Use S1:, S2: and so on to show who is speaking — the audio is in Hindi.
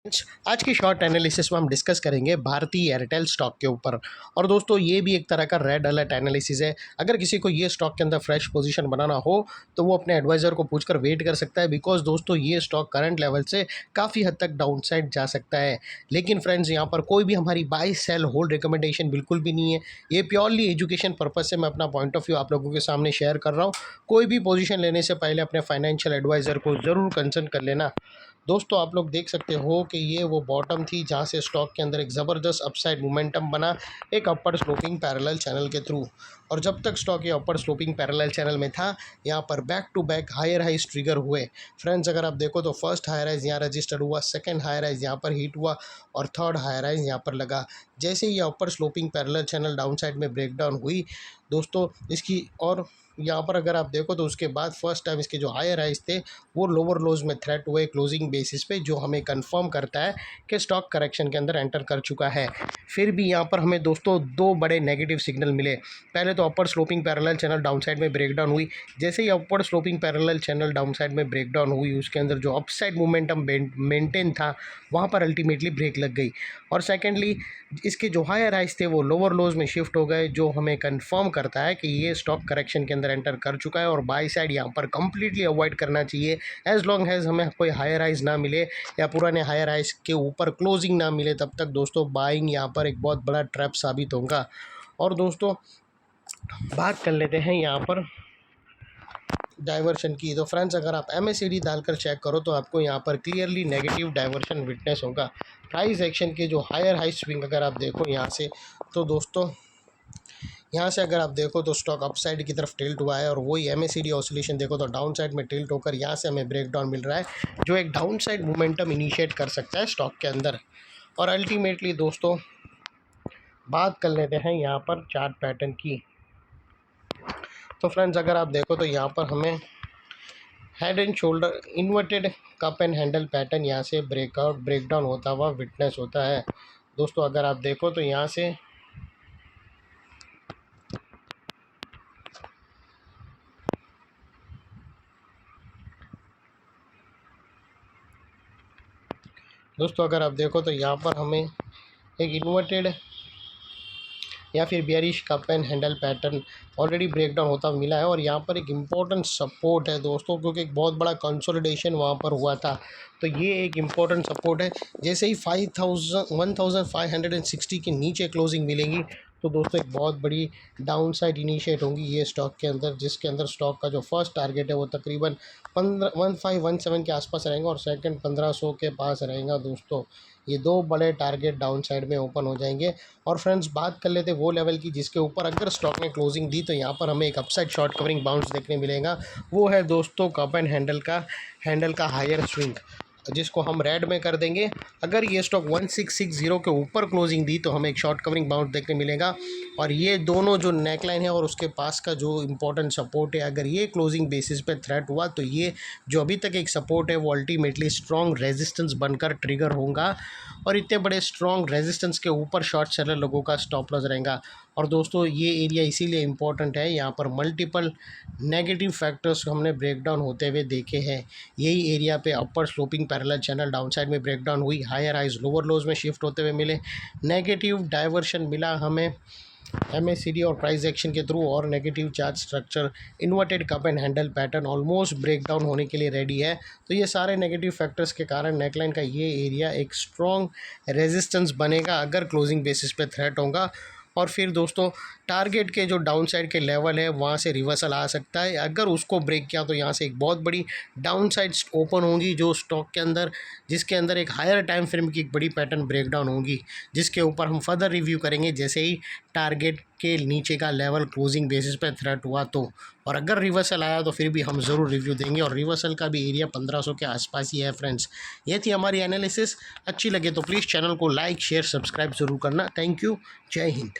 S1: आज की शॉर्ट एनालिसिस में हम डिस्कस करेंगे भारतीय एयरटेल स्टॉक के ऊपर। और दोस्तों ये भी एक तरह का रेड अलर्ट एनालिसिस है। अगर किसी को ये स्टॉक के अंदर फ्रेश पोजीशन बनाना हो तो वो अपने एडवाइज़र को पूछकर वेट कर सकता है, बिकॉज दोस्तों ये स्टॉक करंट लेवल से काफ़ी हद तक डाउन साइड जा सकता है। लेकिन फ्रेंड्स, यहाँ पर कोई भी हमारी बाय सेल होल्ड रिकमेंडेशन बिल्कुल भी नहीं है। ये प्योरली एजुकेशन पर्पज से मैं अपना पॉइंट ऑफ व्यू आप लोगों के सामने शेयर कर रहा हूँ। कोई भी पोजीशन लेने से पहले अपने फाइनेंशियल एडवाइज़र को ज़रूर कंसल्ट कर लेना। दोस्तों आप लोग देख सकते हो कि ये वो बॉटम थी जहाँ से स्टॉक के अंदर एक ज़बरदस्त अपसाइड मोमेंटम बना एक अपर स्लोपिंग पैरेलल चैनल के थ्रू। और जब तक स्टॉक ये अपर स्लोपिंग पैरेलल चैनल में था, यहाँ पर back to back higher highs trigger हुए। फ्रेंड्स, अगर आप देखो तो फर्स्ट हायर राइज यहाँ रजिस्टर हुआ, सेकंड हायर राइज यहाँ पर हिट हुआ और थर्ड हायर राइज यहाँ पर लगा। जैसे ये upper sloping parallel channel down side में ब्रेकडाउन हुई दोस्तों इसकी, और यहाँ पर अगर आप देखो तो उसके बाद फर्स्ट टाइम इसके जो हायर हाइज थे वो लोअर लोज में थ्रेट हुए क्लोजिंग बेसिस पे, जो हमें कंफर्म करता है कि स्टॉक करेक्शन के अंदर एंटर कर चुका है। फिर भी यहाँ पर हमें दोस्तों दो बड़े नेगेटिव सिग्नल मिले। पहले तो upper sloping parallel channel down side में ब्रेकडाउन हुई। जैसे ही upper sloping parallel channel down side में ब्रेकडाउन हुई, उसके अंदर जो अपसाइड मोमेंटम मेंटेन था वहाँ पर अल्टीमेटली ब्रेक लग गई। और सेकेंडली इसके जो हायर हाइज थे वो लोअर लोज में शिफ्ट हो गए, जो हमें कंफर्म करता है कि ये स्टॉक करेक्शन के अंदर एंटर कर चुका है। और बाई साइड यहाँ पर कंप्लीटली अवॉइड करना चाहिए। एज लॉन्ग एज हमें कोई हायर हाइज ना मिले या पुराने हायर हाइज के ऊपर क्लोजिंग ना मिले, तब तक दोस्तों बाइंग यहाँ पर एक बहुत बड़ा ट्रैप साबित होगा। और दोस्तों बात कर लेते हैं यहाँ पर डाइवर्शन की। तो फ्रेंड्स, अगर आप MACD डालकर चेक करो तो आपको यहाँ पर क्लियरली नेगेटिव डाइवर्शन विटनेस होगा। प्राइस एक्शन के जो हायर हाई स्विंग अगर आप देखो यहाँ से, तो दोस्तों यहाँ से अगर आप देखो तो स्टॉक अपसाइड की तरफ टिल्ट हुआ है, और वही MACD ऑसिलेशन देखो तो डाउन साइड में टिल्ट होकर यहाँ से हमें ब्रेकडाउन मिल रहा है, जो एक डाउन साइड मोमेंटम इनिशिएट कर सकता है स्टॉक के अंदर। और अल्टीमेटली दोस्तों बात कर लेते हैं यहाँ पर चार्ट पैटर्न की। तो फ्रेंड्स, अगर आप देखो तो यहाँ पर हमें head and shoulder inverted cup and handle pattern यहाँ से ब्रेकडाउन होता हुआ विटनेस होता है। दोस्तों अगर आप देखो तो यहाँ से यहाँ पर हमें एक इन्वर्टेड या फिर bearish cup and handle pattern already breakdown होता मिला है। और यहाँ पर एक इम्पोर्टेंट सपोर्ट है दोस्तों, क्योंकि एक बहुत बड़ा कंसोलिडेशन वहाँ पर हुआ था, तो ये एक इम्पोर्टेंट सपोर्ट है। जैसे ही 1560 के नीचे क्लोजिंग मिलेंगी तो दोस्तों एक बहुत बड़ी डाउन साइड इनिशिएट होंगी ये स्टॉक के अंदर, जिसके अंदर स्टॉक का जो फर्स्ट टारगेट है वो तकरीबन 1517 के आसपास रहेगा और सेकंड 1500 के पास रहेगा। दोस्तों ये दो बड़े टारगेट डाउन साइड में ओपन हो जाएंगे। और फ्रेंड्स बात कर लेते वो लेवल की जिसके ऊपर अगर स्टॉक ने क्लोजिंग दी तो यहाँ पर हमें एक अपसाइड शॉर्ट कवरिंग बाउंस देखने मिलेगा। वो है दोस्तों कप एंड हैंडल का हायर स्विंग, जिसको हम रेड में कर देंगे। अगर ये स्टॉक 1660 के ऊपर क्लोजिंग दी तो हमें एक शॉर्ट कवरिंग बाउंस देखने मिलेगा। और ये दोनों जो नेकलाइन है और उसके पास का जो इंपॉर्टेंट सपोर्ट है, अगर ये क्लोजिंग बेसिस पे थ्रेट हुआ तो ये जो अभी तक एक सपोर्ट है वो अल्टीमेटली स्ट्रॉन्ग रेजिस्टेंस बनकर ट्रिगर होगा। और इतने बड़े स्ट्रॉन्ग रेजिस्टेंस के ऊपर शॉर्ट सेलर लोगों का स्टॉप लॉस रहेगा। और दोस्तों ये एरिया इसीलिए इम्पोर्टेंट है, यहाँ पर मल्टीपल नेगेटिव फैक्टर्स हमने ब्रेकडाउन होते हुए देखे हैं। यही एरिया पे upper sloping parallel channel down side में ब्रेकडाउन हुई, हायर हाइज लोअर लोज में शिफ्ट होते हुए मिले, नेगेटिव डाइवर्शन मिला हमें MACD और प्राइस एक्शन के थ्रू, और negative chart structure inverted cup and handle pattern almost breakdown होने के लिए रेडी है। तो ये सारे नेगेटिव फैक्टर्स के कारण नेकलाइन का ये एरिया एक स्ट्रॉन्ग रेजिस्टेंस बनेगा अगर क्लोजिंग बेसिस पे थ्रेट होगा। और फिर दोस्तों टारगेट के जो डाउन साइड के लेवल है वहाँ से रिवर्सल आ सकता है। अगर उसको ब्रेक किया तो यहाँ से एक बहुत बड़ी डाउन साइड ओपन होगी जो स्टॉक के अंदर, जिसके अंदर एक हायर टाइम फ्रेम की एक बड़ी पैटर्न ब्रेकडाउन होगी, जिसके ऊपर हम फर्दर रिव्यू करेंगे जैसे ही टारगेट के नीचे का लेवल क्लोजिंग बेसिस पे थ्रेट हुआ तो। और अगर रिवर्सल आया तो फिर भी हम ज़रूर रिव्यू देंगे, और रिवर्सल का भी एरिया 1500 के आसपास ही है। फ्रेंड्स, ये थी हमारी एनालिसिस। अच्छी लगे तो प्लीज़ चैनल को लाइक शेयर सब्सक्राइब ज़रूर करना। Thank you. जय हिंद।